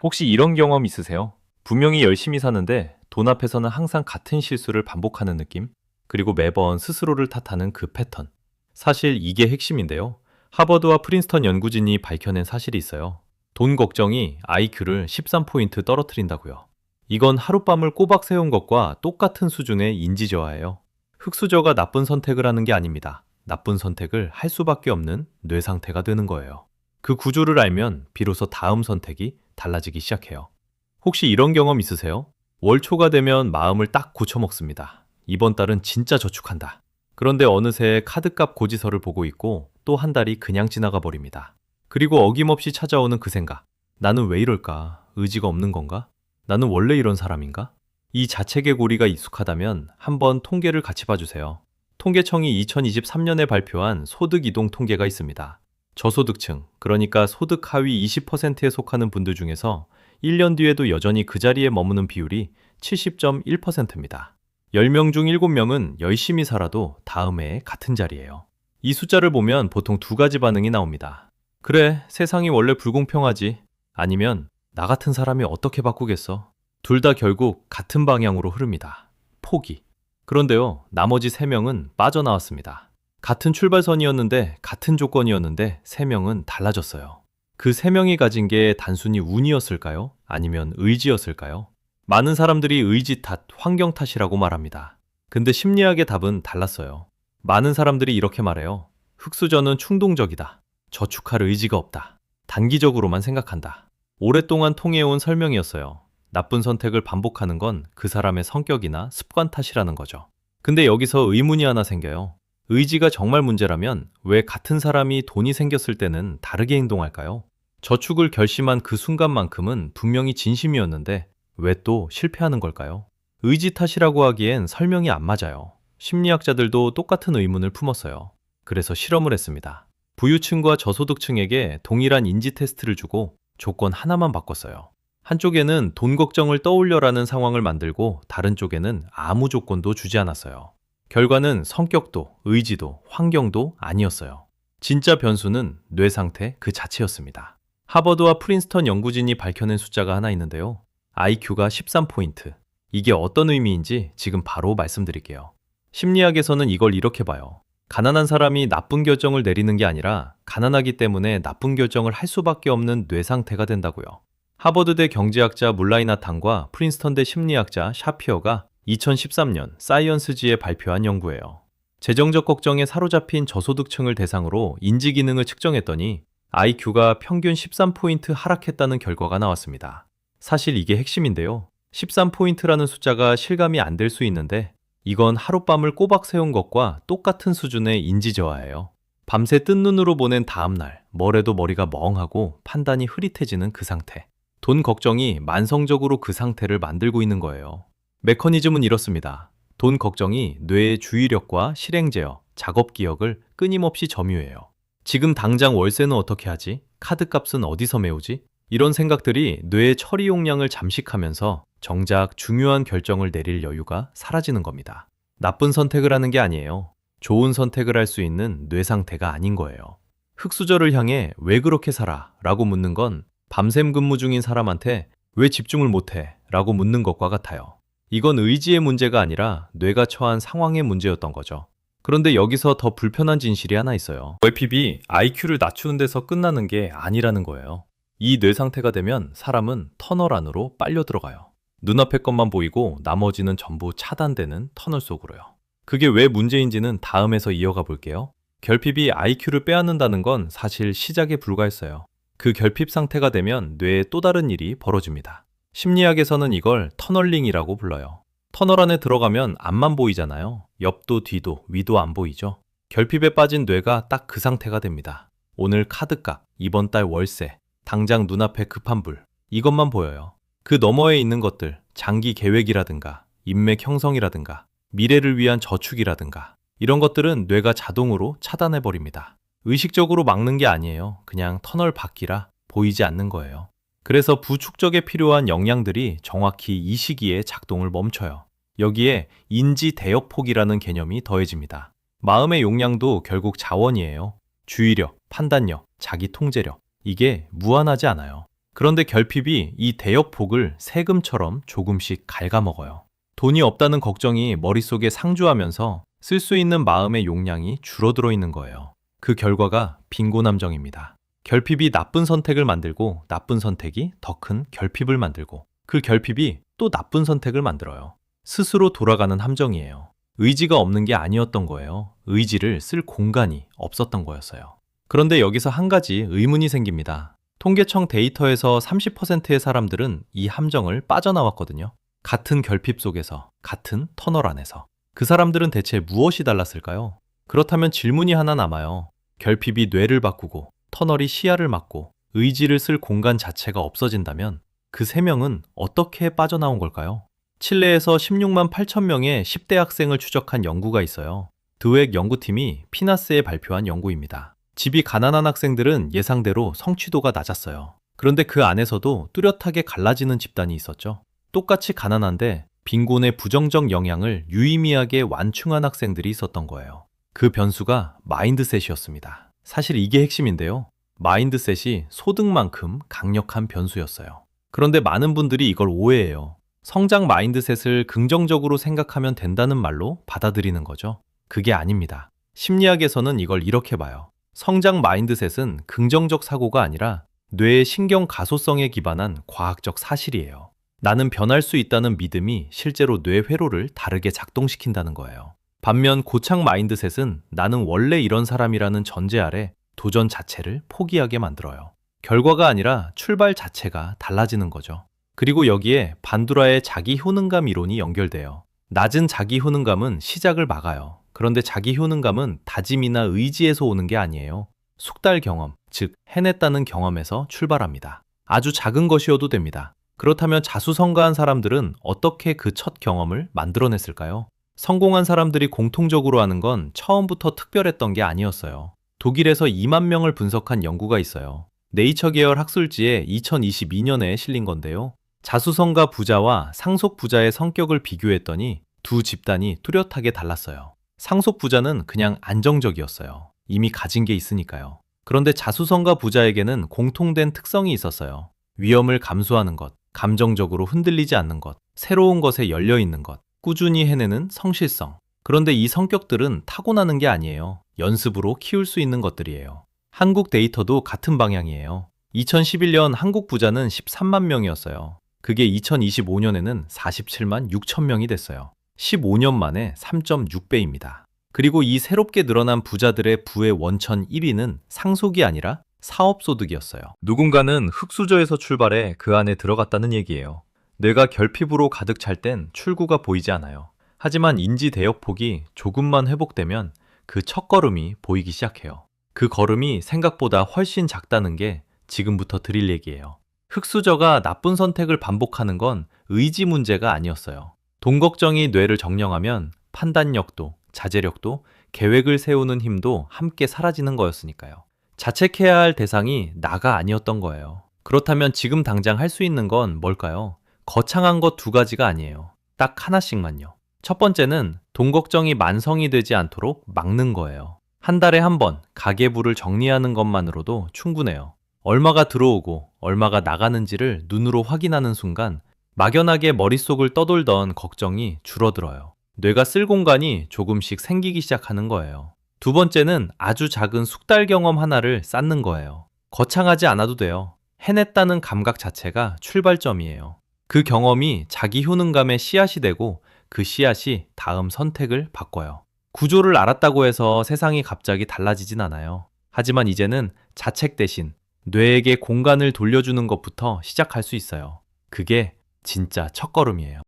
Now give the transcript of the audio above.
혹시 이런 경험 있으세요? 분명히 열심히 사는데 돈 앞에서는 항상 같은 실수를 반복하는 느낌? 그리고 매번 스스로를 탓하는 그 패턴. 사실 이게 핵심인데요. 하버드와 프린스턴 연구진이 밝혀낸 사실이 있어요. 돈 걱정이 IQ를 13포인트 떨어뜨린다고요. 이건 하룻밤을 꼬박 세운 것과 똑같은 수준의 인지저하예요. 흑수저가 나쁜 선택을 하는 게 아닙니다. 나쁜 선택을 할 수밖에 없는 뇌 상태가 되는 거예요. 그 구조를 알면 비로소 다음 선택이 달라지기 시작해요. 혹시 이런 경험 있으세요? 월 초가 되면 마음을 딱 고쳐먹습니다. 이번 달은 진짜 저축한다. 그런데 어느새 카드값 고지서를 보고 있고 또 한 달이 그냥 지나가 버립니다. 그리고 어김없이 찾아오는 그 생각. 나는 왜 이럴까? 의지가 없는 건가? 나는 원래 이런 사람인가? 이 자책의 고리가 익숙하다면 한번 통계를 같이 봐주세요. 통계청이 2023년에 발표한 소득 이동 통계가 있습니다. 저소득층, 그러니까 소득 하위 20%에 속하는 분들 중에서 1년 뒤에도 여전히 그 자리에 머무는 비율이 70.1%입니다. 10명 중 7명은 열심히 살아도 다음 해에 같은 자리예요. 이 숫자를 보면 보통 두 가지 반응이 나옵니다. 그래, 세상이 원래 불공평하지. 아니면 나 같은 사람이 어떻게 바꾸겠어. 둘 다 결국 같은 방향으로 흐릅니다. 포기. 그런데요, 나머지 3명은 빠져나왔습니다. 같은 출발선이었는데, 같은 조건이었는데 3명은 달라졌어요. 그 3명이 가진 게 단순히 운이었을까요? 아니면 의지였을까요? 많은 사람들이 의지 탓, 환경 탓이라고 말합니다. 근데 심리학의 답은 달랐어요. 많은 사람들이 이렇게 말해요. 흑수저는 충동적이다. 저축할 의지가 없다. 단기적으로만 생각한다. 오랫동안 통해온 설명이었어요. 나쁜 선택을 반복하는 건 그 사람의 성격이나 습관 탓이라는 거죠. 근데 여기서 의문이 하나 생겨요. 의지가 정말 문제라면 왜 같은 사람이 돈이 생겼을 때는 다르게 행동할까요? 저축을 결심한 그 순간만큼은 분명히 진심이었는데 왜 또 실패하는 걸까요? 의지 탓이라고 하기엔 설명이 안 맞아요. 심리학자들도 똑같은 의문을 품었어요. 그래서 실험을 했습니다. 부유층과 저소득층에게 동일한 인지 테스트를 주고 조건 하나만 바꿨어요. 한쪽에는 돈 걱정을 떠올려라는 상황을 만들고 다른 쪽에는 아무 조건도 주지 않았어요. 결과는 성격도, 의지도, 환경도 아니었어요. 진짜 변수는 뇌 상태 그 자체였습니다. 하버드와 프린스턴 연구진이 밝혀낸 숫자가 하나 있는데요. IQ가 13포인트. 이게 어떤 의미인지 지금 바로 말씀드릴게요. 심리학에서는 이걸 이렇게 봐요. 가난한 사람이 나쁜 결정을 내리는 게 아니라 가난하기 때문에 나쁜 결정을 할 수밖에 없는 뇌 상태가 된다고요. 하버드대 경제학자 물라이나탄과 프린스턴대 심리학자 샤피어가 2013년 사이언스지에 발표한 연구예요. 재정적 걱정에 사로잡힌 저소득층을 대상으로 인지 기능을 측정했더니 IQ가 평균 13포인트 하락했다는 결과가 나왔습니다. 사실 이게 핵심인데요. 13포인트라는 숫자가 실감이 안 될 수 있는데 이건 하룻밤을 꼬박 세운 것과 똑같은 수준의 인지 저하예요. 밤새 뜬 눈으로 보낸 다음 날, 뭐래도 머리가 멍하고 판단이 흐릿해지는 그 상태. 돈 걱정이 만성적으로 그 상태를 만들고 있는 거예요. 메커니즘은 이렇습니다. 돈 걱정이 뇌의 주의력과 실행 제어, 작업 기억을 끊임없이 점유해요. 지금 당장 월세는 어떻게 하지? 카드값은 어디서 메우지? 이런 생각들이 뇌의 처리 용량을 잠식하면서 정작 중요한 결정을 내릴 여유가 사라지는 겁니다. 나쁜 선택을 하는 게 아니에요. 좋은 선택을 할 수 있는 뇌 상태가 아닌 거예요. 흑수저를 향해 왜 그렇게 살아? 라고 묻는 건 밤샘 근무 중인 사람한테 왜 집중을 못해? 라고 묻는 것과 같아요. 이건 의지의 문제가 아니라 뇌가 처한 상황의 문제였던 거죠. 그런데 여기서 더 불편한 진실이 하나 있어요. 월핍이 IQ를 낮추는 데서 끝나는 게 아니라는 거예요. 이 뇌 상태가 되면 사람은 터널 안으로 빨려 들어가요. 눈앞의 것만 보이고 나머지는 전부 차단되는 터널 속으로요. 그게 왜 문제인지는 다음에서 이어가 볼게요. 결핍이 IQ를 빼앗는다는 건 사실 시작에 불과했어요. 그 결핍 상태가 되면 뇌에 또 다른 일이 벌어집니다. 심리학에서는 이걸 터널링이라고 불러요. 터널 안에 들어가면 앞만 보이잖아요. 옆도 뒤도 위도 안 보이죠. 결핍에 빠진 뇌가 딱 그 상태가 됩니다. 오늘 카드값, 이번 달 월세, 당장 눈앞에 급한 불, 이것만 보여요. 그 너머에 있는 것들, 장기 계획이라든가 인맥 형성이라든가 미래를 위한 저축이라든가 이런 것들은 뇌가 자동으로 차단해버립니다. 의식적으로 막는 게 아니에요. 그냥 터널 밖이라 보이지 않는 거예요. 그래서 부축적에 필요한 역량들이 정확히 이 시기에 작동을 멈춰요. 여기에 인지 대역폭이라는 개념이 더해집니다. 마음의 용량도 결국 자원이에요. 주의력, 판단력, 자기 통제력. 이게 무한하지 않아요. 그런데 결핍이 이 대역폭을 세금처럼 조금씩 갉아먹어요. 돈이 없다는 걱정이 머릿속에 상주하면서 쓸 수 있는 마음의 용량이 줄어들어 있는 거예요. 그 결과가 빈곤함정입니다. 결핍이 나쁜 선택을 만들고 나쁜 선택이 더 큰 결핍을 만들고 그 결핍이 또 나쁜 선택을 만들어요. 스스로 돌아가는 함정이에요. 의지가 없는 게 아니었던 거예요. 의지를 쓸 공간이 없었던 거였어요. 그런데 여기서 한 가지 의문이 생깁니다. 통계청 데이터에서 30%의 사람들은 이 함정을 빠져나왔거든요. 같은 결핍 속에서, 같은 터널 안에서. 그 사람들은 대체 무엇이 달랐을까요? 그렇다면 질문이 하나 남아요. 결핍이 뇌를 바꾸고, 터널이 시야를 막고, 의지를 쓸 공간 자체가 없어진다면 그 3명은 어떻게 빠져나온 걸까요? 칠레에서 16만 8천 명의 10대 학생을 추적한 연구가 있어요. 드웩 연구팀이 피나스에 발표한 연구입니다. 집이 가난한 학생들은 예상대로 성취도가 낮았어요. 그런데 그 안에서도 뚜렷하게 갈라지는 집단이 있었죠. 똑같이 가난한데 빈곤의 부정적 영향을 유의미하게 완충한 학생들이 있었던 거예요. 그 변수가 마인드셋이었습니다. 사실 이게 핵심인데요. 마인드셋이 소득만큼 강력한 변수였어요. 그런데 많은 분들이 이걸 오해해요. 성장 마인드셋을 긍정적으로 생각하면 된다는 말로 받아들이는 거죠. 그게 아닙니다. 심리학에서는 이걸 이렇게 봐요. 성장 마인드셋은 긍정적 사고가 아니라 뇌의 신경 가소성에 기반한 과학적 사실이에요. 나는 변할 수 있다는 믿음이 실제로 뇌 회로를 다르게 작동시킨다는 거예요. 반면 고착 마인드셋은 나는 원래 이런 사람이라는 전제 아래 도전 자체를 포기하게 만들어요. 결과가 아니라 출발 자체가 달라지는 거죠. 그리고 여기에 반두라의 자기 효능감 이론이 연결돼요. 낮은 자기 효능감은 시작을 막아요. 그런데 자기 효능감은 다짐이나 의지에서 오는 게 아니에요. 숙달 경험, 즉 해냈다는 경험에서 출발합니다. 아주 작은 것이어도 됩니다. 그렇다면 자수성가한 사람들은 어떻게 그 첫 경험을 만들어냈을까요? 성공한 사람들이 공통적으로 하는 건 처음부터 특별했던 게 아니었어요. 독일에서 2만 명을 분석한 연구가 있어요. 네이처 계열 학술지에 2022년에 실린 건데요. 자수성가 부자와 상속 부자의 성격을 비교했더니 두 집단이 뚜렷하게 달랐어요. 상속 부자는 그냥 안정적이었어요. 이미 가진 게 있으니까요. 그런데 자수성가 부자에게는 공통된 특성이 있었어요. 위험을 감수하는 것, 감정적으로 흔들리지 않는 것, 새로운 것에 열려 있는 것, 꾸준히 해내는 성실성. 그런데 이 성격들은 타고나는 게 아니에요. 연습으로 키울 수 있는 것들이에요. 한국 데이터도 같은 방향이에요. 2011년 한국 부자는 13만 명이었어요. 그게 2025년에는 47만 6천 명이 됐어요. 15년 만에 3.6배입니다. 그리고 이 새롭게 늘어난 부자들의 부의 원천 1위는 상속이 아니라 사업소득이었어요. 누군가는 흙수저에서 출발해 그 안에 들어갔다는 얘기예요. 뇌가 결핍으로 가득 찰 땐 출구가 보이지 않아요. 하지만 인지 대역폭이 조금만 회복되면 그 첫걸음이 보이기 시작해요. 그 걸음이 생각보다 훨씬 작다는 게 지금부터 드릴 얘기예요. 흙수저가 나쁜 선택을 반복하는 건 의지 문제가 아니었어요. 돈 걱정이 뇌를 정령하면 판단력도, 자제력도, 계획을 세우는 힘도 함께 사라지는 거였으니까요. 자책해야 할 대상이 나가 아니었던 거예요. 그렇다면 지금 당장 할 수 있는 건 뭘까요? 거창한 것 2가지가 아니에요. 딱 하나씩만요. 첫 번째는 돈 걱정이 만성이 되지 않도록 막는 거예요. 한 달에 한 번 가계부를 정리하는 것만으로도 충분해요. 얼마가 들어오고 얼마가 나가는지를 눈으로 확인하는 순간 막연하게 머릿속을 떠돌던 걱정이 줄어들어요. 뇌가 쓸 공간이 조금씩 생기기 시작하는 거예요. 두 번째는 아주 작은 숙달 경험 하나를 쌓는 거예요. 거창하지 않아도 돼요. 해냈다는 감각 자체가 출발점이에요. 그 경험이 자기 효능감의 씨앗이 되고 그 씨앗이 다음 선택을 바꿔요. 구조를 알았다고 해서 세상이 갑자기 달라지진 않아요. 하지만 이제는 자책 대신 뇌에게 공간을 돌려주는 것부터 시작할 수 있어요. 그게 진짜 첫걸음이에요.